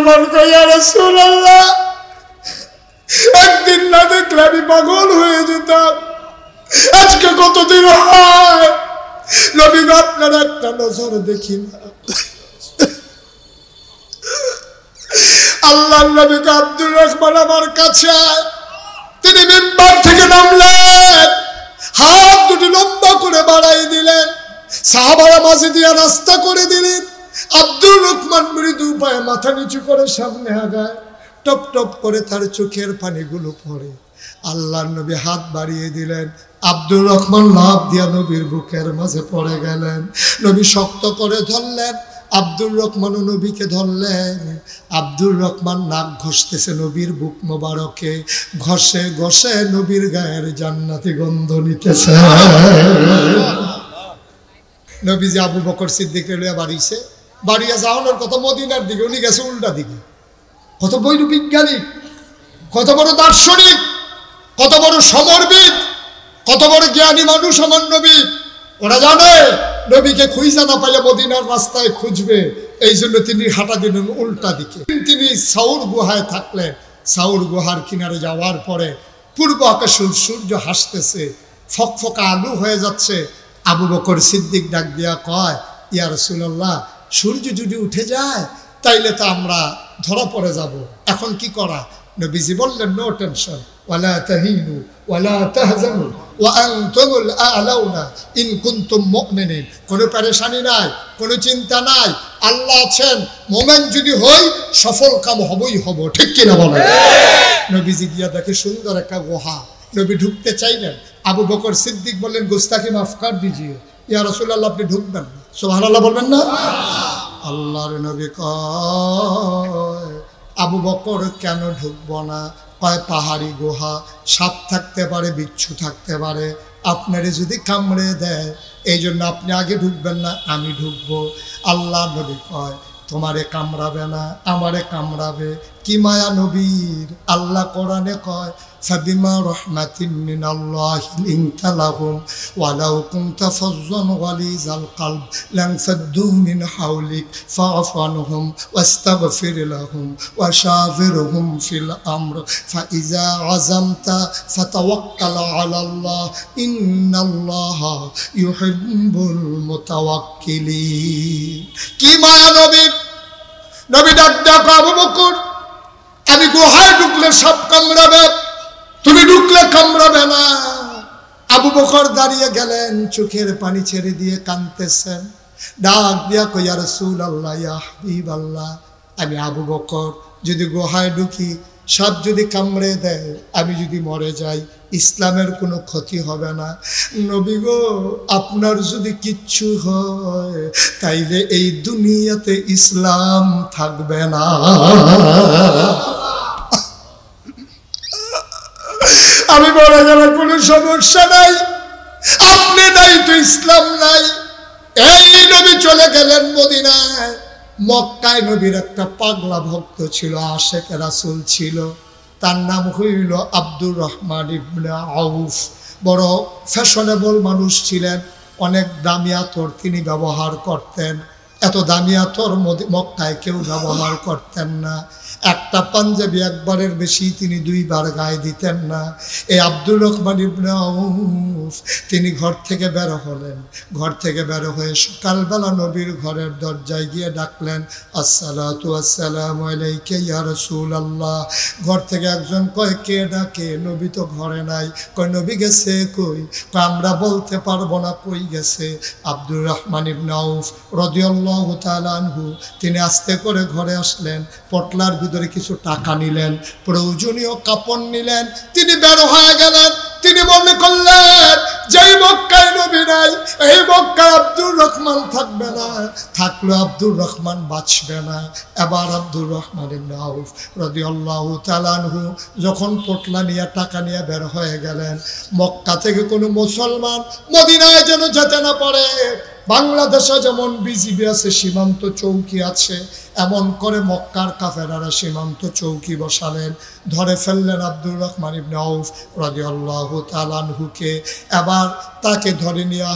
রহমান কয় ইয়া রাসূলুল্লাহ একদিন না দেখলে আমি পাগল হয়ে যেতাম, আজকে কতদিন হয় নবী গো আপনার একটা নজর দেখি না। আল্লাহর নবী আব্দুর রহমান আমার কাছে আয়। তিনি মিম্বার থেকে নামলেন, হাত দুটি লম্বা করে বাড়াই দিলেন, সাহাবারা মাঝে দিয়ে রাস্তা করে দিলেন। আব্দুর রহমান মৃদু পায়ে মাথা নিচু করে সামনে আগায়, টপ টপ করে তার চোখের পানিগুলো পড়ে। আল্লাহর নবী হাত বাড়িয়ে দিলেন, আব্দুর রহমান লাফ দিয়া নবীর বুকের মাঝে পড়ে গেলেন। নবী শক্ত করে ধরলেন, আব্দুর রহমানও নবীকে ধরলেন। আব্দুর রহমান নাক ঘষতেছে নবীর বুক মোবারকে, ঘষে ঘষে নবীর গায়ের জান্নাতি গন্ধ নিতেছে। নবীজি আবু বকর সিদ্দিক লইয়া বাড়িছে, বাড়িয়া যাওয়ানোর কথা মদিনার দিকে, উনি গেছে উল্টা দিকে। কত বড় বিজ্ঞানী, কত বড় দার্শনিক, কত বড় সমরবিদ, কত বড় জ্ঞানী মানুষ আমার নবী। ওরা জানে নবীকে খুঁজে না পাইলে মদিনার রাস্তায় খুঁজবে, এই জন্য তিনি হাঁটা দিলেন উল্টা দিকে। তিনি সাউর গুহায় থাকলেন। সাউর গুহার কিনারে যাওয়ার পরে পূর্ব আকাশে সূর্য হাসতেছে, ফকফকা আলু হয়ে যাচ্ছে। আবু বকর সিদ্দিক ডাক দিয়া কয়, ইয়া রাসূলুল্লাহ সূর্য যদি উঠে যায় তাইলে তো আমরা ধরা পড়ে যাব, এখন কি করা? নবীজি বললেন, নো টেনশন, ওয়ালা তাহিনু ওয়ালা তাহজানু ওয়া আনতুমুল আ'লাউনা ইন কুনতুম মুমিনিন। কোনো পেরেশানি নাই, কোনো চিন্তা নাই, আল্লাহ আছেন। মুমিন যদি হই সফল কাম হবই হব, ঠিক কি না বলেন? নবীজি গিয়া দেখে সুন্দর একটা গুহা। নবী ঢুকতে চাইলেন, আবু বকর সিদ্দিক বললেন, গুস্তাখি মাফ কর দিজিয়ে, ইয়া রাসূলুল্লাহ আপনি ঢুকবেন না। সুবহানাল্লাহ বলবেন না? আল্লাহর নবী কয়, আবু বকর কেন ঢুকবো না? কয় পাহাড়ি গুহা, সাপ থাকতে পারে, বিচ্ছু থাকতে পারে, আপনারে যদি কামড়ে দেয় এই জন্য আপনি আগে ঢুকবেন না, আমি ঢুকবো। আল্লাহ নবী কয়, তোমারে কামড়াবে না, আমারে কামড়াবে। কি মায়া নবীর! আল্লাহ কোরআনে কয়, ফাবিমা রাহমাতিন মিনাল্লাহি লিনতা লাহুম ওয়ালাউ কুনতা ফাজ্জান গালিজাল কলব লানফাদ্দু মিন হাওলিক ফাআফু আনহুম ওয়াস্তাগফির লাহুম ওয়াশাবিরহুম ফিল আমর ফাইজা আযামতা ফাতাওয়াক্কাল আলাল্লাহ ইন্নাল্লাহা ইউহিব্বুল মুতাওয়াক্কিলিন। কি মায়া নবীর! নবী ডাক ডাক, আবু বকর আমি গুহায় ঢুকলে সাপ কামড়াবে, তুমি ঢুকলে কামড়াবে না। আবু বকর দাঁড়িয়ে গেলেন, চোখের পানি ছেড়ে দিয়ে কাঁদতেছেন। ডাক দিয়া কই, ইয়া রাসূলুল্লাহ, ইয়া হাবিবাল্লাহ, আমি আবু বকর যদি গুহায় ঢুকি, সাপ যদি কামড়ে দেয়, আমি যদি মরে যাই, ইসলামের কোনো ক্ষতি হবে না। নবী গো, আপনার যদি কিচ্ছু হয় তাইলে এই দুনিয়াতে ইসলাম থাকবে না। আমি বলে গেলে কোনো সমস্যা নাই, আপনি নাই তো ইসলাম নাই। এই নবী চলে গেলেন মদিনায়। মক্কায় নবীর একটা পাগলা ভক্ত ছিল, আশেক রাসূল ছিল, তার নাম হইল আব্দুর রহমান ইবনে আউফ। বড় ফ্যাশনেবল মানুষ ছিলেন, অনেক দামি আতর তিনি ব্যবহার করতেন। এত দামি আতর মক্কায় কেউ ব্যবহার করতেন না। একটা পাঞ্জাবি একবারের বেশি তিনি দুইবার গায়ে দিতেন না। এই আব্দুর রহমান ইবনে আউফ তিনি ঘর থেকে বের হলেন। ঘর থেকে বের হয়ে সকালবেলা নবীর ঘরের দরজায় গিয়ে ডাকলেন, আসসালাতু আসসালামু আলাইকা ইয়া রাসূলুল্লাহ। ঘর থেকে একজন কয়, কে ডাকে? নবী তো ঘরে নাই। কয়, নবী গেছে কই? কয়, আমরা বলতে পারবো না কই গেছে। আব্দুর রহমান ইবনে আউফ রাদিয়াল্লাহু তাআলা আনহু তিনি আস্তে করে ঘরে আসলেন, পটলার ভিতরে কিছু টাকা নিলেন, প্রয়োজনীয় কাপড় নিলেন, তিনি বের হয়ে গেলেন। তিনি মনে করলেন, যেই মক্কায় নবী নাই, এই মক্কায় আব্দুর রহমান থাকবে না, থাকলো আব্দুর রহমান বাঁচবে না। এবার আব্দুর রহমান ইবনে আউফ রাদিয়াল্লাহু তাআলা আনহু যখন পটলা নিয়ে টাকা নিয়ে বের হয়ে গেলেন, মক্কা থেকে কোনো মুসলমান মদিনায় যেন যেতে না পারে। বাংলাদেশে যেমন বিজিবি আছে, সীমান্ত চৌকি আছে, এমন করে মক্কার কাফেরারা সীমান্ত চৌকি বসালেন, ধরে ফেললেন আব্দুর রহমান ইবনে আউফ রাদিয়াল্লাহু তাআলা আনহুকে। এবার তাকে ধরে নিয়ে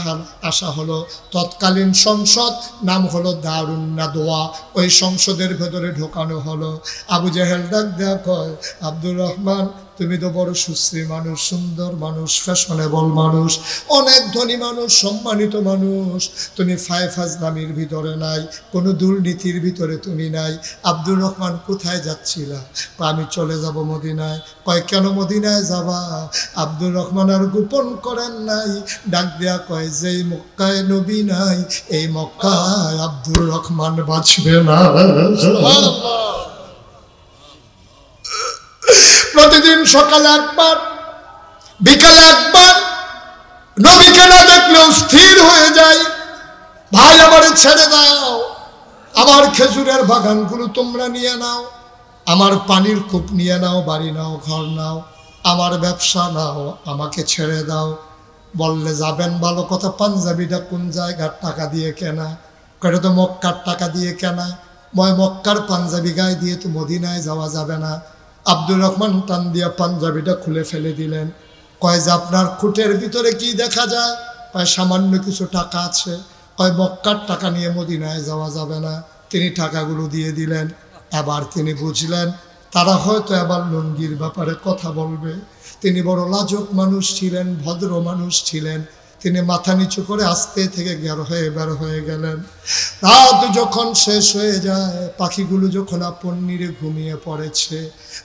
আসা হলো তৎকালীন সংসদ, নাম হলো দারুন নাদওয়া। ওই সংসদের ভেতরে ঢোকানো হলো। আবু জেহেল ডাক দেয়া কয়, আব্দুর রহমান তুমি তো বড় সুশ্রী মানুষ, সুন্দর মানুষ, ফ্যাশনেবল মানুষ, অনেক ধনী মানুষ, সম্মানিত মানুষ, তুমি ফাজলামির ভিতরে নাই, কোনো দুর্নীতির ভিতরে তুমি নাই। আব্দুর রহমান কোথায় যাচ্ছিলা? আমি চলে যাব মদিনায়। কয় কেন মদিনায় যাবা? আব্দুর রহমান আর গোপন করেন নাই, ডাক দেয়া কয় যেই মক্কায় নবী নাই এই মক্কায় আব্দুর রহমান বাঁচবে না। প্রতিদিন সকালে একবার, বিকালে একবার নবীকে না দেখলেও স্থির হয়ে যায়, ভাই আমারে ছেড়ে দাও, আমার খেজুরের বাগানগুলো তোমরা নিয়ে নাও, আমার পানির কূপ নিয়ে নাও, বাড়ি নাও, ঘর নাও, আমার ব্যবসা নাও, আমাকে ছেড়ে দাও। বললে যাবেন ভালো কথা, পাঞ্জাবিটা কোন জায়গার টাকা দিয়ে কেনা? এটা তো মক্কার টাকা দিয়ে কেনা, মক্কার পাঞ্জাবি গায়ে দিয়ে তো মদিনায় যাওয়া যাবে না। আব্দুর রহমান টান দিয়া পাঞ্জাবিটা খুলে ফেলে দিলেন। কয় যে আপনার খুঁটের ভিতরে কি দেখা যায়? কয় সামান্য কিছু টাকা আছে। কয় মক্কার টাকা নিয়ে মদিনায় যাওয়া যাবে না। তিনি টাকাগুলো দিয়ে দিলেন। এবার তিনি বুঝলেন তারা হয়তো এবার লুঙ্গির ব্যাপারে কথা বলবে। তিনি বড় লাজুক মানুষ ছিলেন, ভদ্র মানুষ ছিলেন। তিনি মাথা নিচু করে আস্তে থেকে বের হয়ে গেলেন। রাত যখন শেষ হয়ে যায়, পাখিগুলো যখন আপন নিরে ঘুমিয়ে পড়েছে,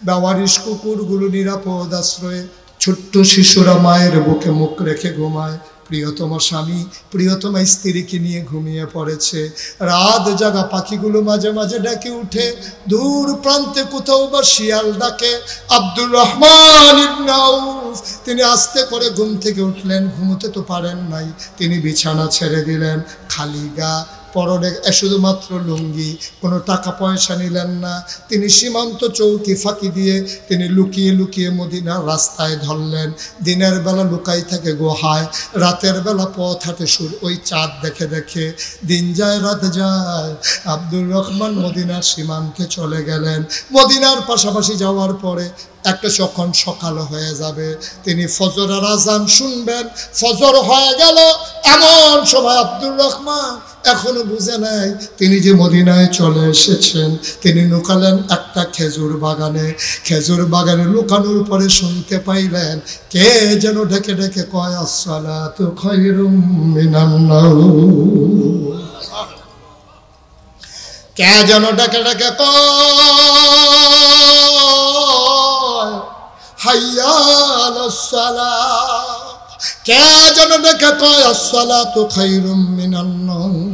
বেওয়ারিশ কুকুরগুলো নিরাপদ আশ্রয়ে, ছোট্ট শিশুরা মায়ের বুকে মুখ রেখে ঘুমায়, প্রিয়তম স্বামী প্রিয়তমা স্ত্রীকে নিয়ে ঘুমিয়ে পড়েছে। রাত জাগা পাখিগুলো মাঝে মাঝে ডেকে উঠে, দূর প্রান্তে কোথাও বা শিয়াল ডাকে। আব্দুর রহমান ইবনে আউফ তিনি আস্তে করে ঘুম থেকে উঠলেন। ঘুমোতে তো পারেন নাই, তিনি বিছানা ছেড়ে দিলেন, খালি গা, পরনে শুধুমাত্র লুঙ্গি, কোনো টাকা পয়সা নিলেন না। তিনি সীমান্ত চৌকি ফাঁকি দিয়ে তিনি লুকিয়ে লুকিয়ে মদিনার রাস্তায় ধরলেন। দিনের বেলা লুকাই থাকে গুহায়, রাতের বেলা পথ হাঁটে ওই চাঁদ দেখে দেখে। দিন যায় রাত যায়, আব্দুর রহমান মদিনার সীমান্তে চলে গেলেন। মদিনার পাশাপাশি যাওয়ার পরে একটা যখন সকাল হয়ে যাবে, তিনি ফজরের আজান শুনবেন। ফজর হয়ে গেল, এমন সময় আব্দুর রহমান এখনো বুঝে নাই তিনি যে মদিনায় চলে এসেছেন। তিনি লুকালেন একটা খেজুর বাগানে। খেজুর বাগানে লুকানোর পরে শুনতে পাইলেন কে যেন ডেকে ডেকে কয়, আসসালাতু খায়রুম মিনান নাওম। কে যেন ডেকে ডেকে কয়, হাইয়া আলাস সালাহ। কে যেন ডেকে কয়, আসসালাতু খায়রুম মিনান নাওম।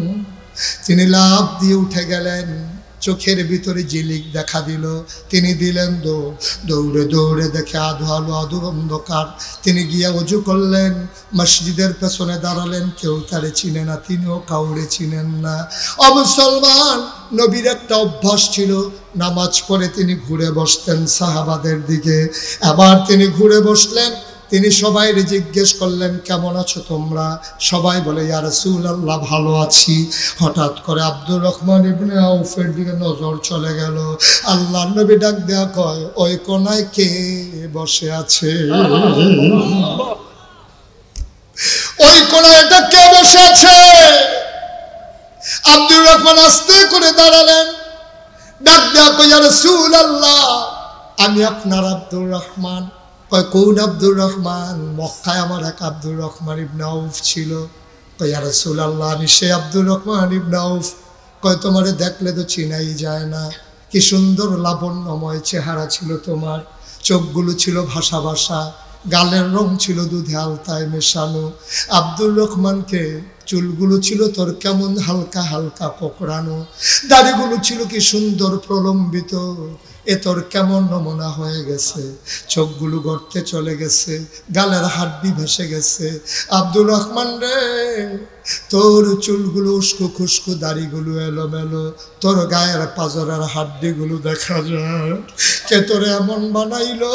তিনি লাফ দিয়ে উঠে গেলেন। চোখের ভিতরে ঝিলিক দেখা দিল। তিনি দিলেন দৌড়। দৌড়ে দৌড়ে দেখে আধো আলো আধো অন্ধকার। তিনি গিয়ে ওযু করলেন, মসজিদের পেছনে দাঁড়ালেন। কেউ তারে চিনে না, তিনিও কাউরে চিনেন না। মুসলমান নবীর একটা অভ্যাস ছিল, নামাজ পড়ে তিনি ঘুরে বসতেন সাহাবাদের দিকে। এবার তিনি ঘুরে বসলেন। তিনি সবাইকে জিজ্ঞেস করলেন, কেমন আছো তোমরা? সবাই বলে, ইয়া রাসূলুল্লাহ ভালো আছি। হঠাৎ করে আব্দুর রহমান ইবনে আউফের দিকে নজর চলে গেল। আল্লাহর নবী ডাক দেয়া কয়, ওই কোনায় কে বসে আছে? ওই কোনায় এটা কে বসে আছে? আব্দুর রহমান আস্তে করে দাঁড়ালেন, ডাক দেয়া কয়, ইয়া রাসূলুল্লাহ আমি আপনার আব্দুর রহমান। কয় কোন আব্দুর রহমান? মক্কায় আমার এক আব্দুর রহমান ইবনে আউফ ছিল। কয় ইয়া রাসূলুল্লাহ আমি সেই আব্দুর রহমান ইবনে আউফ। কয় তোমারে দেখলে তো চিনাই যায় না, কি সুন্দর লাবণ্যময় চেহারা ছিল তোমার, চোখগুলো ছিল ভাসা ভাসা, গালের রং ছিল দুধে আলতায় মেশানো। আব্দুর রহমানকে চুলগুলো ছিল তোর কেমন হালকা হালকা কোকড়ানো, দাড়িগুলো ছিল কি সুন্দর প্রলম্বিত, এ তোর কেমন নমুনা হয়ে গেছে, চোখগুলো গড়তে চলে গেছে, গালের হাড্ডি ভেসে গেছে। আব্দুর রহমান রে, তোর চুলগুলো উস্কো খুস্কো, দাড়িগুলো এলোমেলো, তোর গায়ের পাজরের হাড্ডিগুলো দেখা যায়, কে তোরে এমন বানাইলো?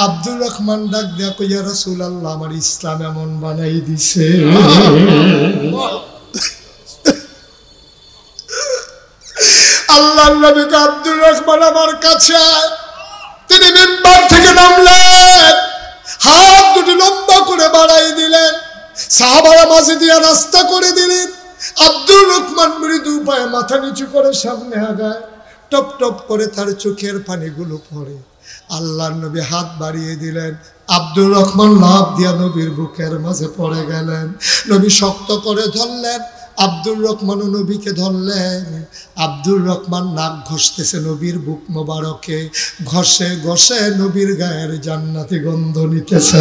আব্দুর রহমান ডাক দেয়া কই, ইয়া রাসূলুল্লাহ আমার ইসলাম এমন বানাই দিছে। আল্লাহর নবী আব্দুর রহমান আমার কাছে আয়। তিনি মিম্বার থেকে নামলেন, হাত দুটি লম্বা করে বাড়াই দিলেন, সাহাবারা মাঝে দিয়ে রাস্তা করে দিলেন। আব্দুর রহমান মৃদু পায়ে মাথা নিচু করে সামনে আগায়, টপ টপ করে তার চোখের পানিগুলো পড়ে। আল্লাহর নবী হাত বাড়িয়ে দিলেন, আব্দুর রহমান লাফ দিয়া নবীর বুকের মাঝে পড়ে গেলেন। নবী শক্ত করে ধরলেন, আব্দুর রহমান নবীকে ধরলেন। আব্দুর রহমান নাক ঘষতেছে নবীর বুক মোবারকে, ঘষে ঘষে নবীর গায়ের জান্নাতি গন্ধ নিতেছে।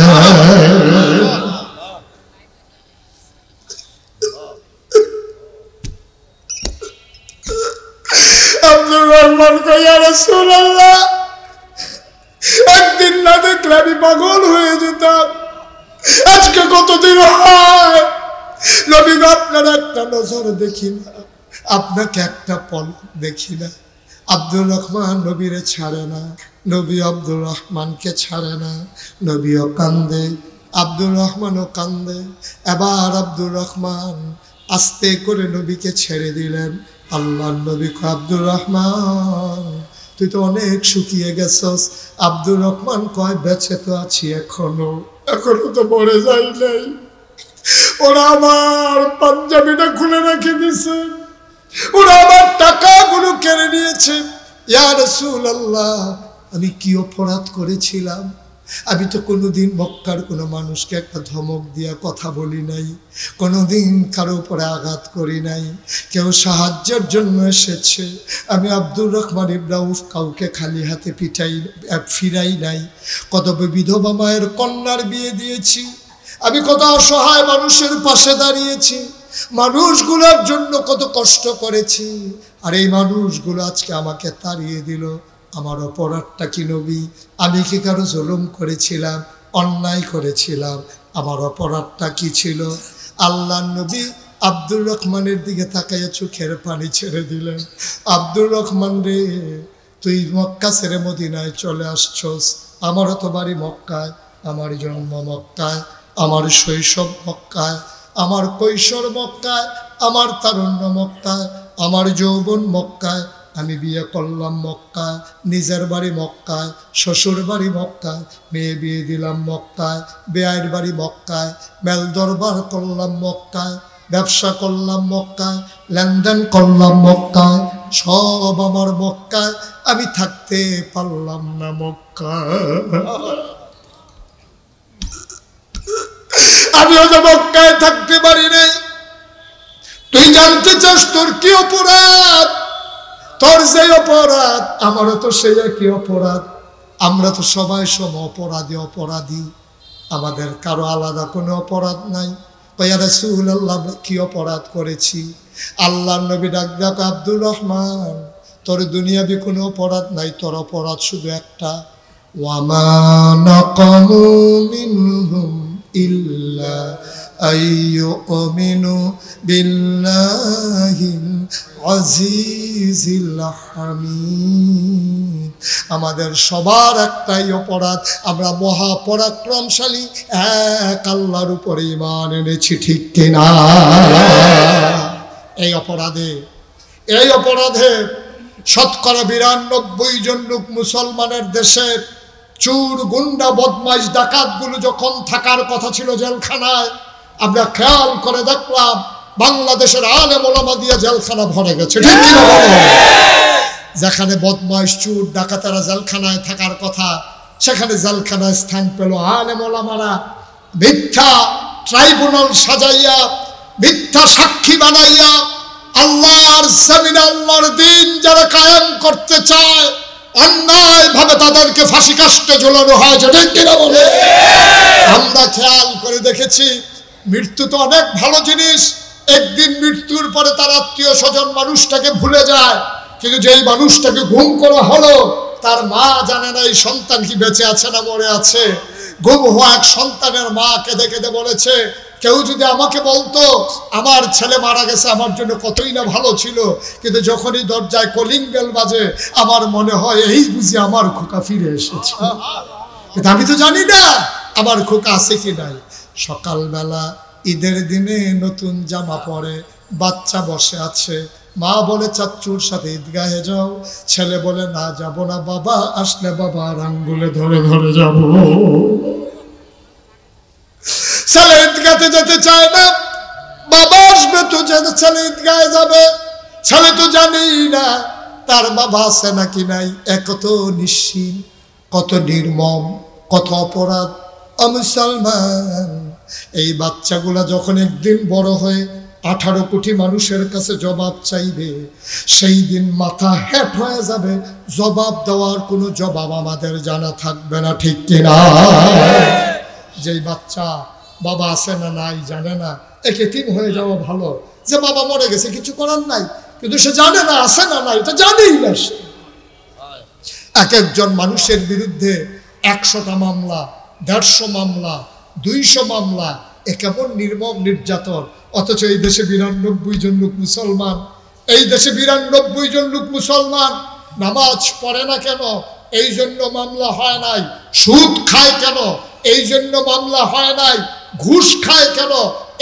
আব্দুর রহমান কই, ইয়া রাসূলুল্লাহ, একদিন না দেখলে আমি পাগল হয়ে যেতাম, আজকে কতদিন হয় নবী গো আপনার একটা নজর দেখি না, আপনাকে একটা পলক দেখি না। আব্দুর রহমান নবীরে ছাড়ে না, নবী আব্দুর রহমানকে ছাড়ে না। নবীও কান্দে, আব্দুর রহমানও কান্দে। এবার আব্দুর রহমান আস্তে করে নবীকে ছেড়ে দিলেন। আল্লাহর নবী কয়, আব্দুর রহমান তুই তো অনেক শুকিয়ে গেছস। আব্দুর রহমান কয়, বেঁচে তো আছি এখনো তো মরে যাই নাই। ওরা আমার পাঞ্জাবিটা খুলে রেখে দিছে, ওরা আমার টাকাগুলো কেড়ে নিয়েছে। ইয়া রাসূলুল্লাহ, আমি কি অপরাধ করেছিলাম? আমি তো কোনোদিন মক্কার কোনো মানুষকে একটা ধমক দিয়া কথা বলি নাই, কোনোদিন কারো উপরে আঘাত করি নাই। কেউ সাহায্যের জন্য এসেছে, আমি আব্দুর রহমান ইবনে আউফ কাউকে খালি হাতে ফিরাই নাই। কত বিধবা মায়ের কন্যার বিয়ে দিয়েছি, আমি কত অসহায় মানুষের পাশে দাঁড়িয়েছি, মানুষগুলোর জন্য কত কষ্ট করেছি। আর এই মানুষগুলো আজকে আমাকে তাড়িয়ে দিল। আমার অপরাধটা কি নবী? আমি কি কারো জুলুম করেছিলাম, অন্যায় করেছিলাম? আমার অপরাধটা কি ছিল? আল্লাহর নবী আব্দুর রহমানের দিকে তাকাইয়া চোখের পানি ছেড়ে দিলেন। আব্দুর রহমান রে, তুই মক্কা ছেড়ে মদিনায় চলে আসছস, আমারও তো বাড়ি মক্কায়, আমার জন্ম মক্কায়, আমার শৈশব মক্কায়, আমার কৈশোর মক্কায়, আমার তারুণ্য মক্কায়, আমার যৌবন মক্কায়। আমি বিয়ে করলাম মক্কায়, নিজের বাড়ি মক্কায়, শ্বশুর বাড়ি মক্কায়, মেয়ে বিয়ে দিলাম মক্কায়, বেয়াইর বাড়ি মক্কায়, মেল দরবার করলাম মক্কায়, ব্যবসা করলাম মক্কায়, লেনদেন করলাম মক্কায়, সব আমার মক্কায়। আমি থাকতে পারলাম না মক্কায়। আমিও তো মক্কায় থাকতে পারি নাই। তুই জানতে চাস তোর কি অপরাধ? তোর যে অপরাধ আমারও তো সেই একই অপরাধ। আমরা তো সবাই সম অপরাধী, আমাদের কারো আলাদা কোনো অপরাধ নাই। ইয়া রাসূলুল্লাহ, আমরা কি অপরাধ করেছি? আল্লাহর নবী ডাক ডাক, আব্দুর রহমান তোর দুনিয়াবি কোনো অপরাধ নাই, তোর অপরাধ শুধু একটা। ওয়ামা নাকামু মিনহুম ইল্লা আইয়ুমিনু বিল্লাহিল আজিজিল হামিদ। আমাদের সবার একটাই অপরাধ, আমরা মহাপরাক্রমশালী এক আল্লাহর উপরে ঈমান এনেছি, ঠিক কিনা? এই অপরাধে শতকরা 92 জন লোক মুসলমানের দেশে চুর গুন্ডা বদমাইশ ডাকাতগুলো যখন থাকার কথা ছিল জেলখানায়, আমরা খেয়াল করে দেখলাম বাংলাদেশের আলেম ওলামা দিয়ে জেলখানা ভরে গেছে, ঠিক কিনা বলো? যেখানে বদমাইশ চুর ডাকাতেরা জেলখানায় থাকার কথা, সেখানে জেলখানায় স্থান পেল আলেম ওলামারা। মিথ্যা ট্রাইব্যুনাল সাজাইয়া, মিথ্যা সাক্ষী বানাইয়া আল্লাহর জমিনে আল্লাহর দিন যারা কায়েম করতে চায়, অন্যায় ভাবে তাদেরকে ফাঁসি কাস্টে ঝোলানো হয়, ঠিক কিনা বলে? আমরা খেয়াল করে দেখেছি, মৃত্যু তো অনেক ভালো জিনিস। একদিন মৃত্যুর পরে তার আত্মীয় স্বজন মানুষটাকে ভুলে যায়, কিন্তু যেই মানুষটাকে গুম করা হলো তার মা জানে না এই সন্তান কি বেঁচে আছে না মরে আছে। গুম হওয়া এক সন্তানের মা কেঁদে কেঁদে বলেছে, কেউ যদি আমাকে বলতো আমার ছেলে মারা গেছে, আমার জন্য কতই না ভালো ছিল, কিন্তু যখনই দরজায় কলিং বেল বাজে আমার মনে হয় এই বুঝি আমার খোকা ফিরে এসেছে। কিন্তু আমি তো জানি না আমার খোকা আছে কি নাই। সকালবেলা ঈদের দিনে নতুন জামা পরে বাচ্চা বসে আছে, মা বলে চাচ্চুর সাথে ঈদগাহে যাও, ছেলে বলে না যাব না, বাবা আসলে বাবার আঙ্গুলে ধরে ধরে যাব। ছেলে ঈদগাতে যেতে চায় না, বাবা আসবে তো ছেলে ঈদগাহে যাবে। ছেলে তো জানেই না তার বাবা আছে নাকি নাই। কত নিশ্চিত, কত নির্মম, কত অপরাধ। মুসলমান, এই বাচ্চাগুলা যখন একদিন বড় হয়ে 18 কোটি মানুষের কাছে জবাব চাইবে, সেই দিন মাথা হেট হয়ে যাবে। জবাব দেওয়ার কোনো জবাব আমাদের জানা থাকবে না, ঠিক কিনা? যেই বাচ্চা বাবা আছে না নাই জানে না, একে তিন হয়ে যাওয়া ভালো। যে বাবা মরে গেছে কিছু করার নাই, কিন্তু সে জানে না আছে না নাই, এটা জানেই না সে। এক একজন মানুষের বিরুদ্ধে 100টা মামলা, 150 মামলা, 200 মামলা। এ কেমন নির্মম নির্যাতন। অথচ এই দেশে 92 জন লোক মুসলমান। এই দেশে 92 জন লোক মুসলমান। নামাজ পড়ে না কেন? এই জন্য মামলা হয় নাই। সুদ খায় কেন? এই জন্য মামলা হয় নাই। ঘুষ খায় কেন?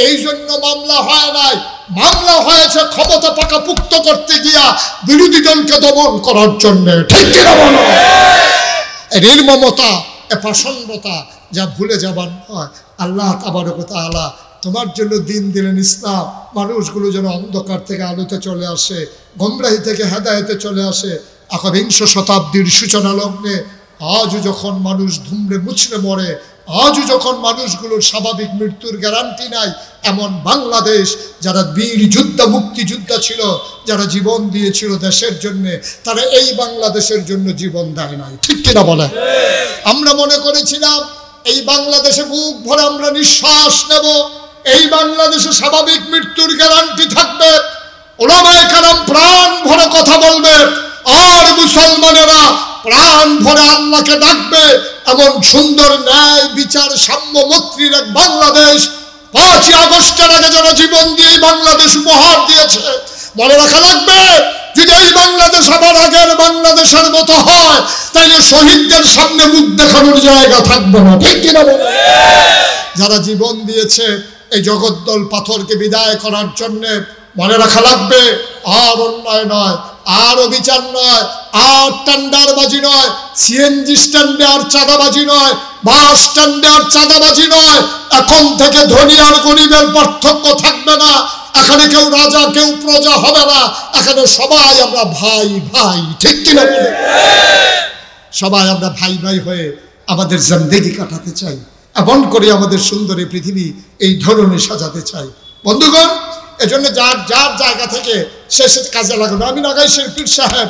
এই জন্য মামলা হয় নাই। মামলা হয়েছে ক্ষমতা পাকাপুক্ত করতে গিয়া বিরোধী দলকে দমন করার জন্য, ঠিক কিনা বলো? নির্মমতা, প্রসন্নতা যা ভুলে যাবার নয়। আল্লাহ তাবারক ওয়া তাআলা তোমার জন্য দিন দিলেন ইসলাম, মানুষগুলো যেন অন্ধকার থেকে আলোতে চলে আসে, গোমরাহি থেকে হেদায়েতে চলে আসে। 21শ শতাব্দীর সূচনা লগ্নে আজও যখন মানুষ ধুমড়ে মুচড়ে মরে, আজও যখন মানুষগুলোর স্বাভাবিক মৃত্যুর গ্যারান্টি নাই, এমন বাংলাদেশ যারা বীর যোদ্ধা, মুক্তিযোদ্ধা ছিল, যারা জীবন দিয়েছিল দেশের জন্যে, তারা এই বাংলাদেশের জন্য জীবন দেয় নাই, ঠিক কিনা বলে? আমরা মনে করেছিলাম এই বাংলাদেশে বুক ভরে আমরা নিঃশ্বাস নেব, এই বাংলাদেশে স্বাভাবিক মৃত্যুর গ্যারান্টি থাকবে, ওলামায়ে কেরাম প্রাণ ভরে কথা বলবে, আর মুসলমানেরা প্রাণ ভরে আল্লাহকে ডাকবে। এমন সুন্দর ন্যায় বিচার সাম্য মৈত্রীর এক বাংলাদেশ 5ই আগস্টের আগে যারা জীবন দিয়ে বাংলাদেশ উপহার দিয়েছে, মনে রাখা লাগবে, যদি এই বাংলাদেশ আবার আগের বাংলাদেশের মতো হয়, তাহলে শহীদদের সামনে মুখ দেখানোর জায়গা থাকবে না, ঠিক কিনা বলে? যারা জীবন দিয়েছে এই জগদ্দল পাথরকে বিদায় করার জন্যে, মনে রাখা লাগবে, আর অন্যায় নয়, আর অবিচার নয়, আর টেন্ডারবাজি নয়, সিএনজি স্ট্যান্ডে আর চাঁদাবাজি নয়, বাস স্ট্যান্ডে আর চাঁদাবাজি নয়। এখন থেকে ধনী আর গরিবের পার্থক্য থাকবে না। এখানে কেউ রাজা কেউ প্রজা হবে না। এখানে সবাই আমরা ভাই ভাই, ঠিক কিনা বলে? সবাই আমরা ভাই ভাই হয়ে আমাদের জিন্দেগি কাটাতে চাই, এমন করে আমাদের সুন্দর এই পৃথিবী এই ধরনের সাজাতে চাই। বন্ধুগণ, এজন্য যার যার জায়গা থেকে সে কাজে লাগানো। আমি নাগাইশের পীর সাহেব,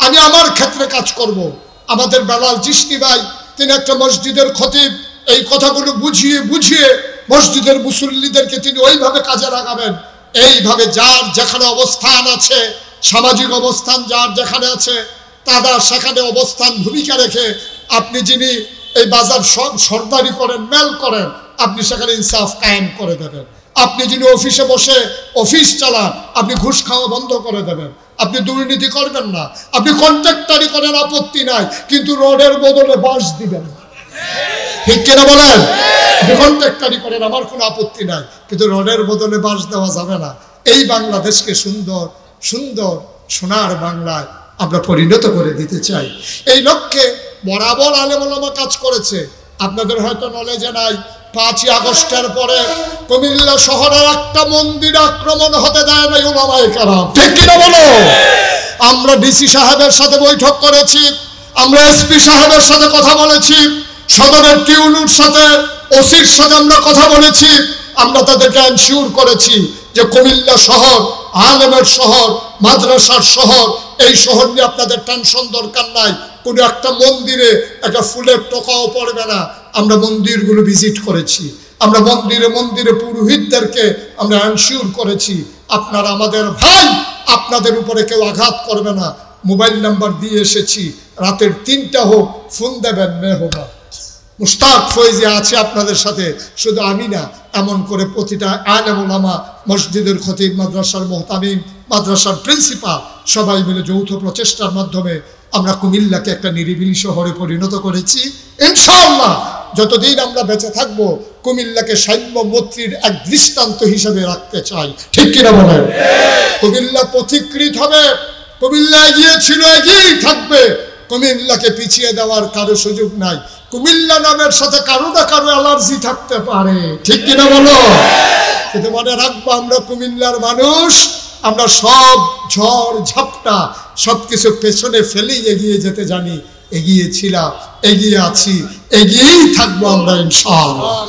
আমি আমার ক্ষেত্রে কাজ করব। আমাদের বেলাল চিশতি ভাই, তিনি একটা মসজিদের খতিব, এই কথাগুলো বুঝিয়ে বুঝিয়ে মসজিদের মুসল্লিদেরকে তিনি ওইভাবে কাজে লাগাবেন। এইভাবে যার যেখানে অবস্থান আছে, সামাজিক অবস্থান যার যেখানে আছে, তারা সেখানে অবস্থান ভূমিকা রেখে আপনি যিনি এই বাজার সব সরদারি করেন, মেল করেন, আপনি সেখানে ইনসাফ কায়েম করে দেবেন। আপনি যিনি অফিসে বসে অফিস চালান, আপনি ঘুষ খাওয়া বন্ধ করে দেবেন। আপনি দুর্নীতি করবেন না। আপনি কন্ট্রাক্টারি করেন, আপত্তি নাই, কিন্তু রোডের বদলে বাঁশ দিবেন, ঠিক কিনা বলেন? আপনি কন্ট্রাক্টারি করেন, আমার কোনো আপত্তি নাই, কিন্তু রোডের বদলে বাঁশ দেওয়া যাবে না। এই বাংলাদেশকে সুন্দর সুন্দর সোনার বাংলায় আমরা পরিণত করে দিতে চাই। এই লক্ষ্যে বরাবর আলেম ওলামা কাজ করেছে। আপনাদের হয়তো নলেজে নাই, 5ই আগস্টের পরে কুমিল্লা শহরের একটা মন্দির আক্রমণ হতে দেয় নাই ওলামায়ে কেরাম, ঠিক কিনা বলো? আমরা ডিসি সাহেবের সাথে বৈঠক করেছি, আমরা এসপি সাহেবের সাথে কথা বলেছি, সদরের টিউনুর সাথে, ওসির সাথে আমরা কথা বলেছি। আমরা তাদেরকে এনশিওর করেছি যে কুমিল্লা শহর আলেমের শহর, মাদ্রাসার শহর, এই শহর নিয়ে আপনাদের টেনশন দরকার নাই। কোনো একটা মন্দিরে একটা ফুলের টোকাও পড়বে না। আমরা মন্দিরগুলো ভিজিট করেছি, আমরা মন্দিরে মন্দিরে পুরোহিতদেরকে আমরা এনশিওর করেছি আপনারা আমাদের ভাই, আপনাদের উপরে কেউ আঘাত করবে না। মোবাইল নাম্বার দিয়ে এসেছি, রাতের 3টা হোক ফোন দেবেন, মেহবা মুশতাক ফয়েজি আছে আপনাদের সাথে। শুধু আমি না, এমন করে প্রতিটা আলেম ওলামা, মসজিদের খতিব, মাদ্রাসার মুহতামিম, মাদ্রাসার প্রিন্সিপাল, সবাই মিলে যৌথ প্রচেষ্টার মাধ্যমে আমরা কুমিল্লাকে একটা নিরিবিলি শহরে পরিণত করেছি। ইনশাআল্লাহ যতদিন আমরা বেঁচে থাকবো কুমিল্লাকে সাম্য মৈত্রীর এক দৃষ্টান্ত হিসেবে রাখতে চাই, ঠিক কিনা বলেন? কুমিল্লা পথিকৃত হবে, কুমিল্লা এগিয়ে ছিল, এগিয়েই থাকবে। কুমিল্লাকে পিছিয়ে দেওয়ার কারো সুযোগ নাই। কুমিল্লা নামের সাথে কারো না কারো অ্যালার্জি থাকতে পারে, ঠিক কিনা বলো? কিন্তু মনে রাখবো আমরা কুমিল্লার মানুষ, আমরা সব ঝড় ঝাপটা সবকিছু পেছনে ফেলেই এগিয়ে যেতে জানি। এগিয়ে ছিলাম, এগিয়ে আছি, এগিয়েই থাকবো আমরা ইনশাআল্লাহ।